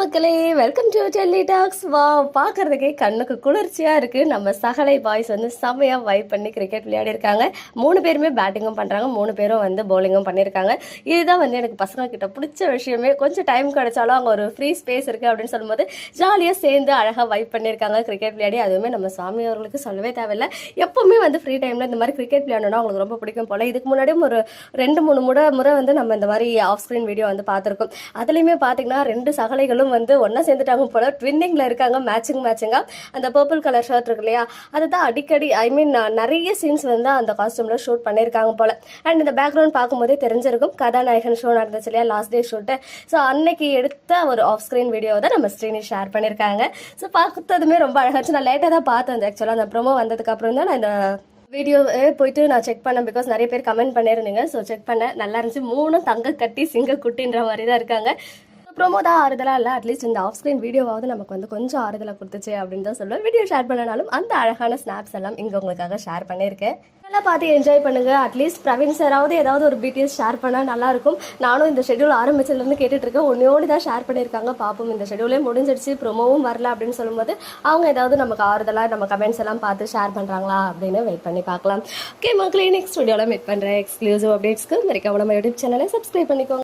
மக்களே, welcome to Delhi tax. வா, பார்க்கறதுக்கே கண்ணுக்கு குளிர்ச்சியா இருக்கு. நம்ம சகலை பாய்ஸ் வந்து செம்மையா வைப் பண்ணி கிரிக்கெட் விளையாடி இருக்காங்க. 3 பேருமே பேட்டிங்கும் பண்றாங்க, 3 பேரும் வந்து பவுலிங்கும் பண்ணியிருக்காங்க. இதுதான் வந்து எனக்கு பசங்க கிட்ட பிடிச்ச விஷயமே. கொஞ்சம் டைம் கிடைச்சாலும் அங்கே ஒரு ஃப்ரீ ஸ்பேஸ் இருக்கு அப்படின்னு சொல்லும்போது ஜாலியாக சேர்ந்து அழகாக வைப் பண்ணியிருக்காங்க கிரிக்கெட் விளையாடி. அதுவுமே நம்ம சாமி அவர்களுக்கு சொல்லவே தேவையில்லை. எப்பவுமே வந்து ஃப்ரீ டைம்ல இந்த மாதிரி கிரிக்கெட் விளையாடணும்னா அவங்களுக்கு ரொம்ப பிடிக்கும் போல. இதுக்கு முன்னாடியும் ஒரு 2-3 முறை வந்து நம்ம இந்த மாதிரி ஆஃப் ஸ்க்ரீன் வீடியோ வந்து பார்த்துருக்கோம். அதுலேயுமே பார்த்தீங்கன்னா 2 சகலைகளும் வந்து ஒன்னா சேர்ந்துட்டாங்க போல. ட்வின்னிங்ல இருக்காங்க, மேட்சிங்கா. அந்த பர்பிள் கலர் ஷர்ட் இருக்கு இல்லையா, அதுதான் அடிக்கடி நிறைய சீன்ஸ் வந்து அந்த காஸ்டியூம்ல ஷூட் பண்ணியிருக்காங்க போல. அண்ட் இந்த பேக்ரவுண்ட் பார்க்கும்போதே தெரிஞ்சிருக்கும், கதாநாயகன் ஷோ நடந்துச்சு இல்லையா, லாஸ்ட் டே ஷூட்டு. ஸோ அன்னைக்கு எடுத்த ஒரு ஆஃப் ஸ்க்ரீன் வீடியோ தான் நம்ம ஸ்க்ரீனி ஷேர் பண்ணியிருக்காங்க. ஸோ பார்த்ததுமே ரொம்ப அழகாச்சு. நான் லேட்டாக தான் பார்த்தேன் ஆக்சுவலாக. அந்த ப்ரோமோ வந்ததுக்கு அப்புறம் தான் நான் இந்த வீடியோ போயிட்டு நான் செக் பண்ணேன். பிகாஸ் நிறைய பேர் கமெண்ட் பண்ணியிருந்தீங்க. ஸோ செக் பண்ணேன், நல்லா இருந்துச்சு. 3 தங்க கட்டி சிங்க குட்டின்ற மாதிரி தான் இருக்காங்க. ப்ரோமோ தான் ஆறுதலாக இல்லை, அட்லீஸ்ட் இந்த ஆஃப் ஸ்க்ரீன் வீடியோவாவது நமக்கு வந்து கொஞ்சம் ஆறுதலாக கொடுத்துச்சு அப்படின்னு தான் சொல்லுவேன். வீடியோ ஷேர் பண்ணனாலும் அந்த அழகான ஸ்னாப்ஸ் எல்லாம் இங்கே உங்களுக்காக ஷேர் பண்ணியிருக்கேன். நல்லா பார்த்து என்ஜாய் பண்ணுங்க. அட்லீஸ்ட் பிரவீன் சாராவது ஏதாவது ஒரு பிடிஎஸ் ஷேர் பண்ணால் நல்லாயிருக்கும். நானும் இந்த ஷெடியூல் ஆரம்பிச்சதுலேருந்து கேட்டுட்ருக்கேன். ஒன்றையோடு தான் ஷேர் பண்ணியிருக்காங்க. பார்ப்போம், இந்த ஷெடியூலே முடிஞ்சிடுச்சு, ப்ரோமோவும் வரல அப்படின்னு சொல்லும்போது அவங்க ஏதாவது நமக்கு ஆறுதலாக நம்ம கமெண்ட்ஸ் எல்லாம் பார்த்து ஷேர் பண்ணுறாங்களா அப்படின்னு வெயிட் பண்ணி பார்க்கலாம். ஓகே மக்களே, நெக்ஸ்ட் வீடியோவில் மீட் பண்ணுறேன். எக்ஸ்க்ளூசிவ் அப்டேட்ஸ்க்கு மறக்காம நம்ம யூடியூப் சேனலை சப்ஸ்கிரைப் பண்ணிக்கோங்க.